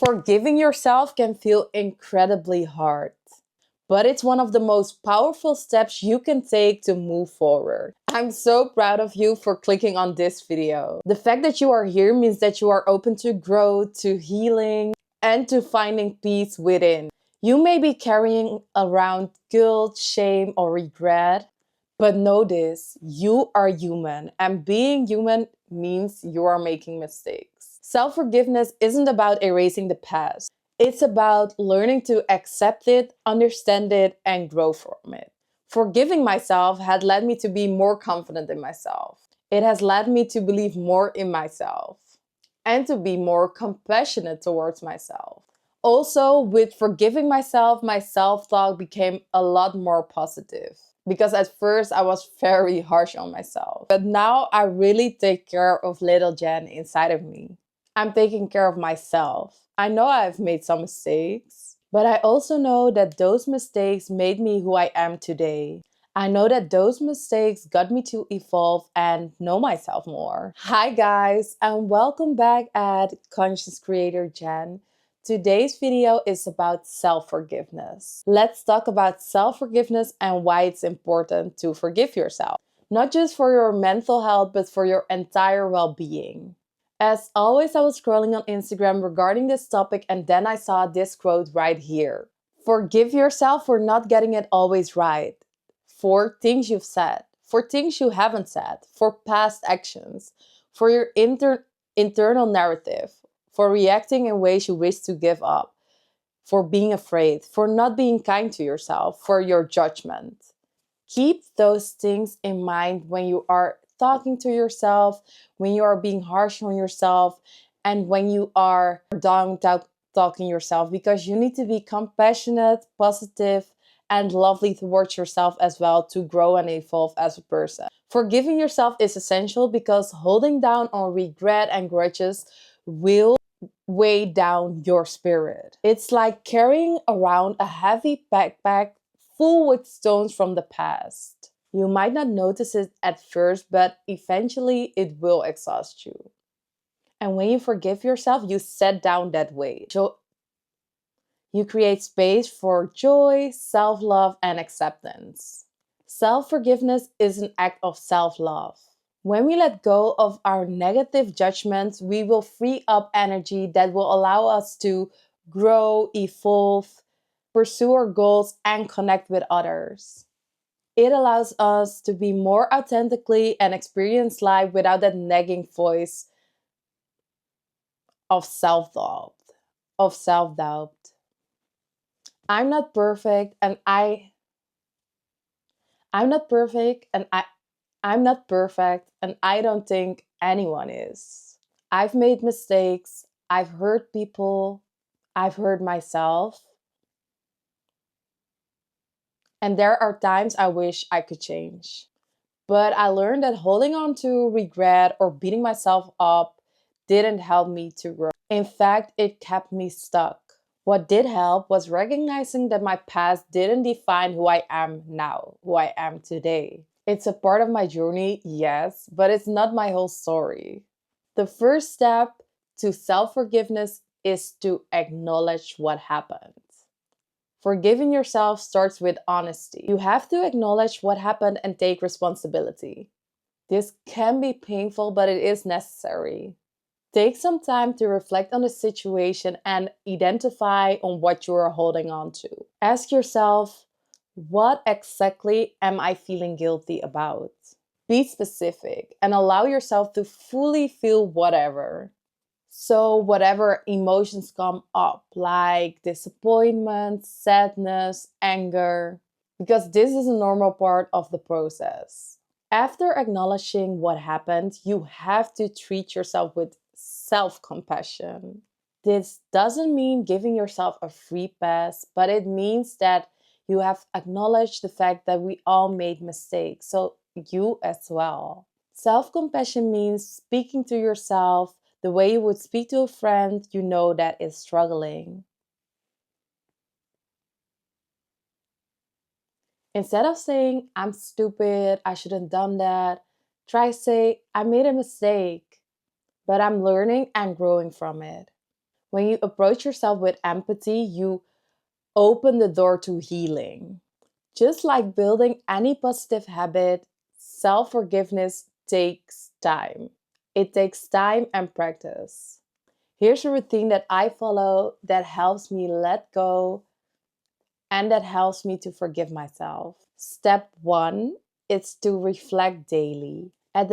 Forgiving yourself can feel incredibly hard, but it's one of the most powerful steps you can take to move forward. I'm so proud of you for clicking on this video. The fact that you are here means that you are open to growth, to healing, and to finding peace within. You may be carrying around guilt, shame, or regret, but know this, you are human, and being human means you are making mistakes. Self-forgiveness isn't about erasing the past. It's about learning to accept it, understand it, and grow from it. Forgiving myself had led me to be more confident in myself. It has led me to believe more in myself and to be more compassionate towards myself. Also, with forgiving myself, my self-talk became a lot more positive. Because at first I was very harsh on myself. But now I really take care of little Jen inside of me. I'm taking care of myself. I know I've made some mistakes, but I also know that those mistakes made me who I am today. I know that those mistakes got me to evolve and know myself more. Hi guys, and welcome back at Conscious Creator Jen. Today's video is about self-forgiveness. Let's talk about self-forgiveness and why it's important to forgive yourself. Not just for your mental health, but for your entire well-being. As always, I was scrolling on Instagram regarding this topic and then I saw this quote right here. Forgive yourself for not getting it always right. For things you've said, for things you haven't said, for past actions, for your internal narrative, for reacting in ways you wish to give up, for being afraid, for not being kind to yourself, for your judgment. Keep those things in mind when you are talking to yourself, when you are being harsh on yourself, and when you are down talking yourself, because you need to be compassionate, positive, and lovely towards yourself as well to grow and evolve as a person. Forgiving yourself is essential because holding down on regret and grudges will weigh down your spirit. It's like carrying around a heavy backpack full with stones from the past. You might not notice it at first, but eventually it will exhaust you. And when you forgive yourself, you set down that weight. You create space for joy, self-love, and acceptance. Self-forgiveness is an act of self-love. When we let go of our negative judgments, we will free up energy that will allow us to grow, evolve, pursue our goals, and connect with others. It allows us to be more authentically and experience life without that nagging voice of self-doubt. I'm not perfect and I'm not perfect and I'm not perfect and I don't think anyone is. I've made mistakes, I've hurt people, I've hurt myself. And there are times I wish I could change. But I learned that holding on to regret or beating myself up didn't help me to grow. In fact, it kept me stuck. What did help was recognizing that my past didn't define who I am now, who I am today. It's a part of my journey, yes, but it's not my whole story. The first step to self-forgiveness is to acknowledge what happened. Forgiving yourself starts with honesty. You have to acknowledge what happened and take responsibility. This can be painful, but it is necessary. Take some time to reflect on the situation and identify on what you are holding on to. Ask yourself, what exactly am I feeling guilty about? Be specific and allow yourself to fully feel whatever. So whatever emotions come up, like disappointment, sadness, anger, because this is a normal part of the process. After acknowledging what happened, you have to treat yourself with self-compassion. This doesn't mean giving yourself a free pass, but it means that you have acknowledged the fact that we all made mistakes, so you as well. Self-compassion means speaking to yourself the way you would speak to a friend you know that is struggling. Instead of saying, I'm stupid, I shouldn't have done that, try say, I made a mistake, but I'm learning and growing from it. When you approach yourself with empathy, you open the door to healing. Just like building any positive habit, self forgiveness takes time. It takes time and practice. Here's a routine that I follow that helps me let go and that helps me to forgive myself. Step one is to reflect daily. At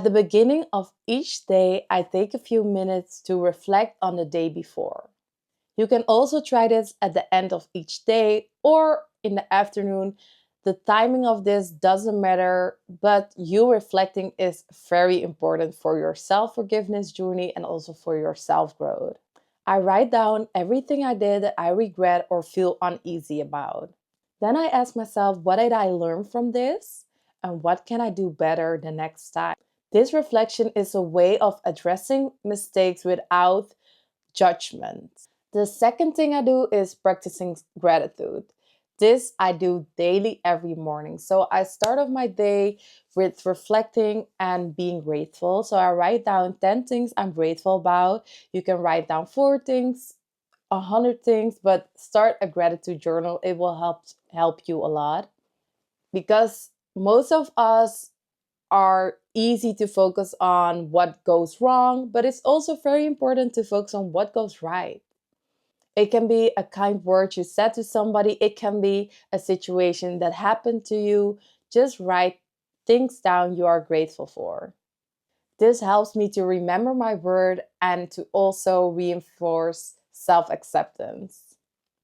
the beginning of each day, I take a few minutes to reflect on the day before. You can also try this at the end of each day or in the afternoon. The timing of this doesn't matter, but you reflecting is very important for your self forgiveness journey and also for your self growth. I write down everything I did that I regret or feel uneasy about. Then I ask myself, what did I learn from this? And what can I do better the next time? This reflection is a way of addressing mistakes without judgment. The second thing I do is practicing gratitude. This I do daily every morning. So I start off my day with reflecting and being grateful. So I write down 10 things I'm grateful about. You can write down 4 things, 100 things, but start a gratitude journal. It will help you a lot because most of us are easy to focus on what goes wrong, but it's also very important to focus on what goes right. It can be a kind word you said to somebody, it can be a situation that happened to you. Just write things down you are grateful for. This helps me to remember my word and to also reinforce self acceptance.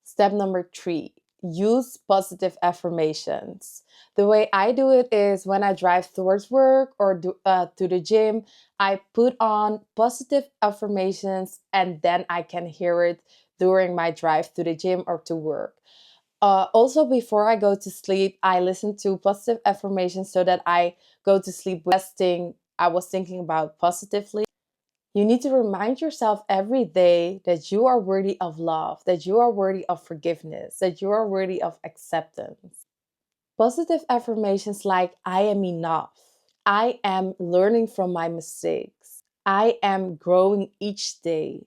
Step number 3, use positive affirmations. The way I do it is when I drive towards work or to the gym, I put on positive affirmations and then I can hear it during my drive to the gym or to work. Also, before I go to sleep, I listen to positive affirmations so that I go to sleep with the best thing I was thinking about positively. You need to remind yourself every day that you are worthy of love, that you are worthy of forgiveness, that you are worthy of acceptance. Positive affirmations like I am enough, I am learning from my mistakes, I am growing each day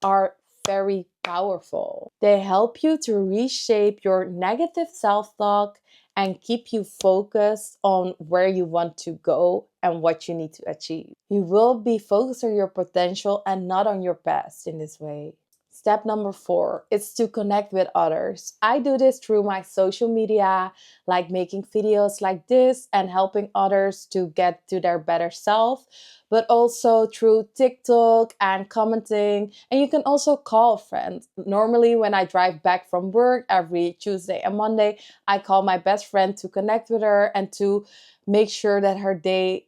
are very powerful. They help you to reshape your negative self talk and keep you focused on where you want to go and what you need to achieve. You will be focused on your potential and not on your past in this way. Step number 4 is to connect with others. I do this through my social media, like making videos like this and helping others to get to their better self, but also through TikTok and commenting. And you can also call friends. Normally, when I drive back from work every Tuesday and Monday, I call my best friend to connect with her and to make sure that her day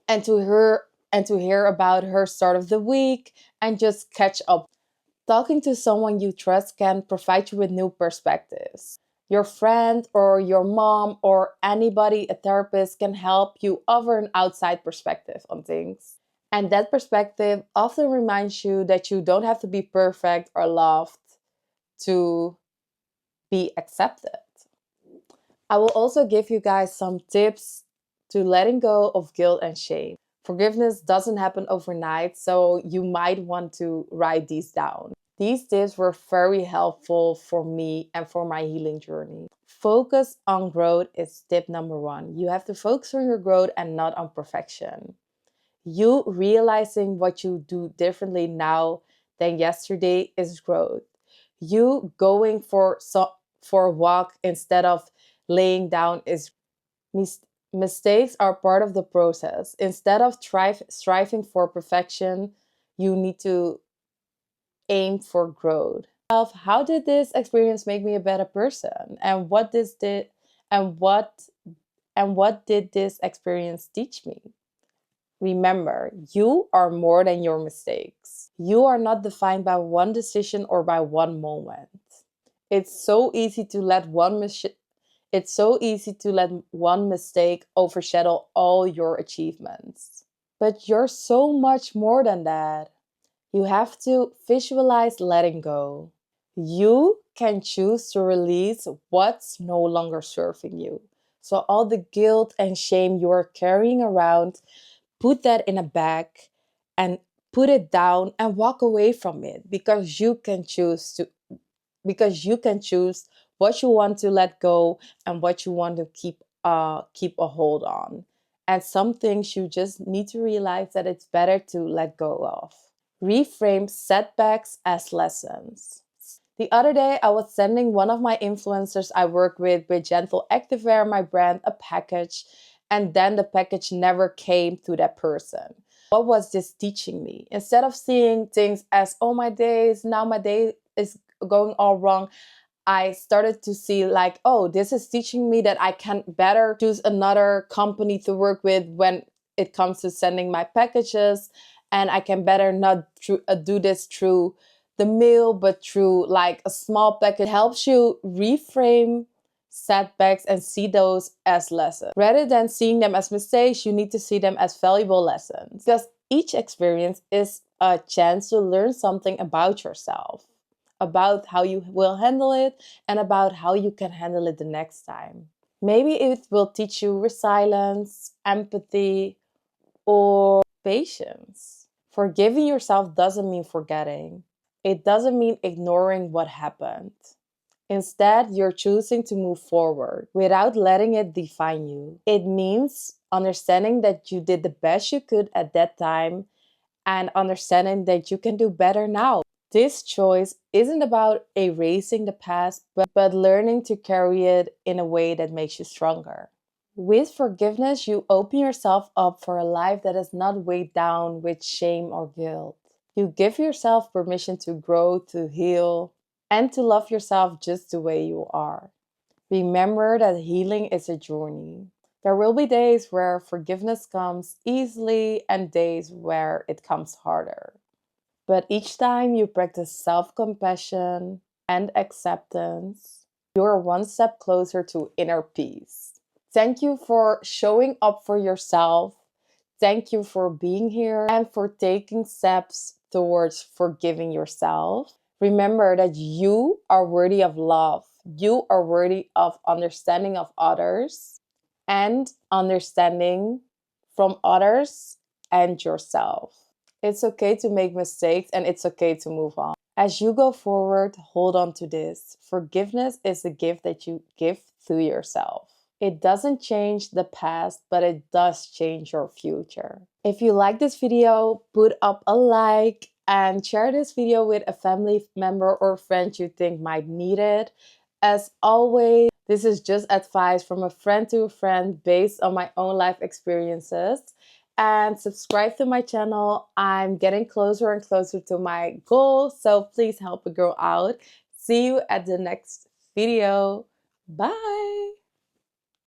and to hear about her start of the week and just catch up. Talking to someone you trust can provide you with new perspectives. Your friend or your mom or anybody, a therapist, can help you offer an outside perspective on things. And that perspective often reminds you that you don't have to be perfect or loved to be accepted. I will also give you guys some tips to letting go of guilt and shame. Forgiveness doesn't happen overnight, so you might want to write these down. These tips were very helpful for me and for my healing journey. Focus on growth is tip number 1. You have to focus on your growth and not on perfection. You realizing what you do differently now than yesterday is growth. You going for a walk instead of laying down is mistakes are part of the process. Instead of striving for perfection, you need to aim for growth. How did this experience make me a better person? And what did this experience teach me? Remember, you are more than your mistakes. You are not defined by one decision or by one moment. It's so easy to let one mistake overshadow all your achievements. But you're so much more than that. You have to visualize letting go. You can choose to release what's no longer serving you. So all the guilt and shame you are carrying around, put that in a bag and put it down and walk away from it, because you can choose what you want to let go and what you want to keep a hold on. And some things you just need to realize that it's better to let go of. Reframe setbacks as lessons. The other day, I was sending one of my influencers I work with Gentle Activewear, my brand, a package, and then the package never came to that person. What was this teaching me? Instead of seeing things as, oh, my day is going all wrong, I started to see like, oh, this is teaching me that I can better choose another company to work with when it comes to sending my packages. And I can better not do this through the mail, but through like a small package. It helps you reframe setbacks and see those as lessons. Rather than seeing them as mistakes, you need to see them as valuable lessons. Because each experience is a chance to learn something about yourself, about how you will handle it, and about how you can handle it the next time. Maybe it will teach you resilience, empathy, or patience. Forgiving yourself doesn't mean forgetting. It doesn't mean ignoring what happened. Instead, you're choosing to move forward without letting it define you. It means understanding that you did the best you could at that time and understanding that you can do better now. This choice isn't about erasing the past, but learning to carry it in a way that makes you stronger. With forgiveness, you open yourself up for a life that is not weighed down with shame or guilt. You give yourself permission to grow, to heal, and to love yourself just the way you are. Remember that healing is a journey. There will be days where forgiveness comes easily and days where it comes harder. But each time you practice self-compassion and acceptance, you're one step closer to inner peace. Thank you for showing up for yourself. Thank you for being here and for taking steps towards forgiving yourself. Remember that you are worthy of love. You are worthy of understanding of others and understanding from others and yourself. It's okay to make mistakes and it's okay to move on. As you go forward, hold on to this. Forgiveness is a gift that you give to yourself. It doesn't change the past, but it does change your future. If you like this video, put up a like and share this video with a family member or friend you think might need it. As always, this is just advice from a friend to a friend based on my own life experiences. And subscribe to my channel. I'm getting closer and closer to my goal, so please help a girl out. See you at the next video. Bye!